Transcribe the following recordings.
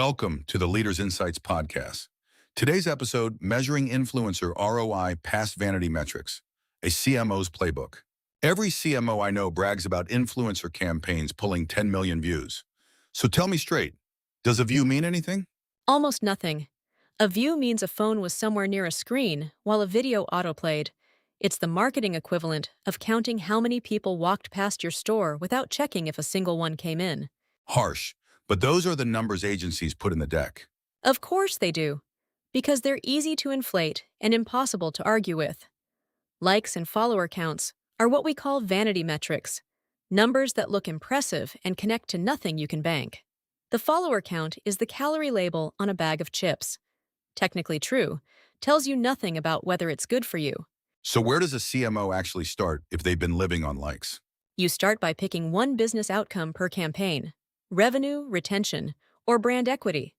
Welcome to the Leaders Insights podcast. Today's episode, Measuring Influencer ROI Past Vanity Metrics, a CMO's playbook. Every CMO I know brags about influencer campaigns pulling 10 million views. So tell me straight, does a view mean anything? Almost nothing. A view means a phone was somewhere near a screen while a video autoplayed. It's the marketing equivalent of counting how many people walked past your store without checking if a single one came in. Harsh, but those are the numbers agencies put in the deck. Of course they do, because they're easy to inflate and impossible to argue with. Likes and follower counts are what we call vanity metrics, numbers that look impressive and connect to nothing you can bank. The follower count is the calorie label on a bag of chips. Technically true, tells you nothing about whether it's good for you. So where does a CMO actually start if they've been living on likes? You start by picking one business outcome per campaign: revenue, retention, or brand equity.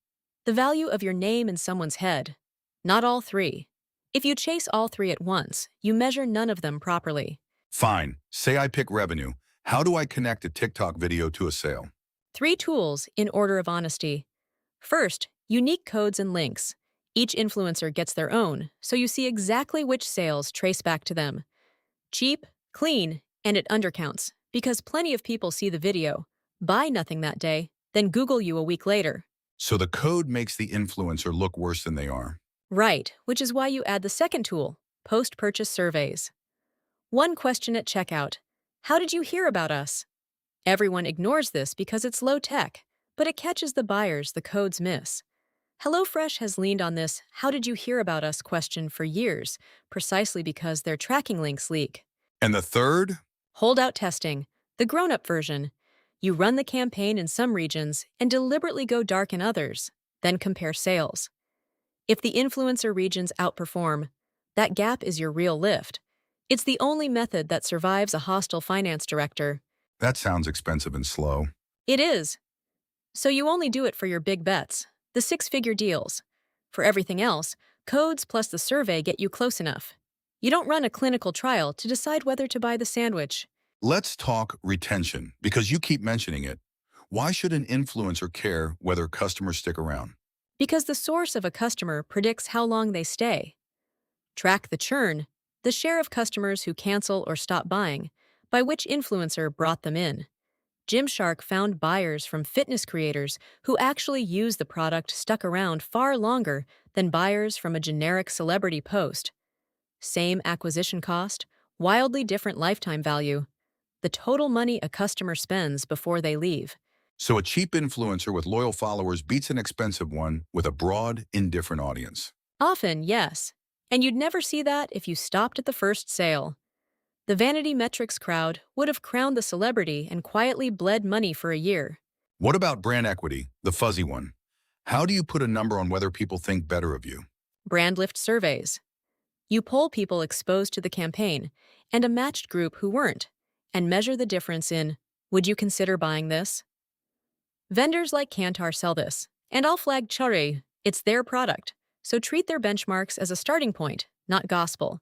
The value of your name in someone's head. Not all three. If you chase all three at once, you measure none of them properly. Fine, say I pick revenue. How do I connect a TikTok video to a sale? 3 tools in order of honesty. First, unique codes and links. Each influencer gets their own, so you see exactly which sales trace back to them. Cheap, clean, and it undercounts, because plenty of people see the video, buy nothing that day, then Google you a week later. So the code makes the influencer look worse than they are. Right, which is why you add the second tool, post-purchase surveys. One question at checkout: how did you hear about us? Everyone ignores this because it's low-tech, but it catches the buyers the codes miss. HelloFresh has leaned on this "how did you hear about us" question for years, precisely because their tracking links leak. And the third? Holdout testing, the grown-up version. You run the campaign in some regions and deliberately go dark in others, then compare sales. If the influencer regions outperform, that gap is your real lift. It's the only method that survives a hostile finance director. That sounds expensive and slow. It is. So you only do it for your big bets, the 6-figure deals. For everything else, codes plus the survey get you close enough. You don't run a clinical trial to decide whether to buy the sandwich. Let's talk retention, because you keep mentioning it. Why should an influencer care whether customers stick around? Because the source of a customer predicts how long they stay. Track the churn, the share of customers who cancel or stop buying, by which influencer brought them in. Gymshark found buyers from fitness creators who actually use the product stuck around far longer than buyers from a generic celebrity post. Same acquisition cost, wildly different lifetime value. The total money a customer spends before they leave. So a cheap influencer with loyal followers beats an expensive one with a broad, indifferent audience. Often, yes. And you'd never see that if you stopped at the first sale. The vanity metrics crowd would have crowned the celebrity and quietly bled money for a year. What about brand equity, the fuzzy one? How do you put a number on whether people think better of you? Brand lift surveys. You poll people exposed to the campaign and a matched group who weren't, and measure the difference in, would you consider buying this? Vendors like Kantar sell this, and I'll flag Chare, it's their product, so treat their benchmarks as a starting point, not gospel.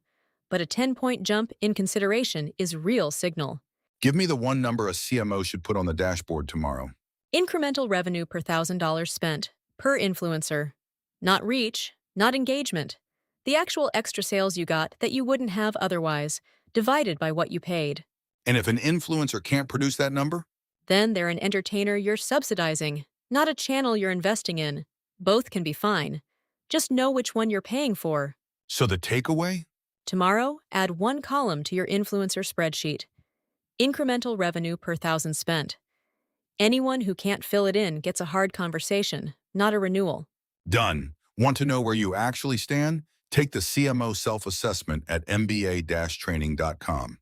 But a 10-point jump in consideration is real signal. Give me the one number a CMO should put on the dashboard tomorrow. Incremental revenue per $1,000 spent, per influencer. Not reach, not engagement. The actual extra sales you got that you wouldn't have otherwise, divided by what you paid. And if an influencer can't produce that number? Then they're an entertainer you're subsidizing, not a channel you're investing in. Both can be fine. Just know which one you're paying for. So the takeaway? Tomorrow, add one column to your influencer spreadsheet. Incremental revenue per 1,000 spent. Anyone who can't fill it in gets a hard conversation, not a renewal. Done. Want to know where you actually stand? Take the CMO self-assessment at mba-training.com.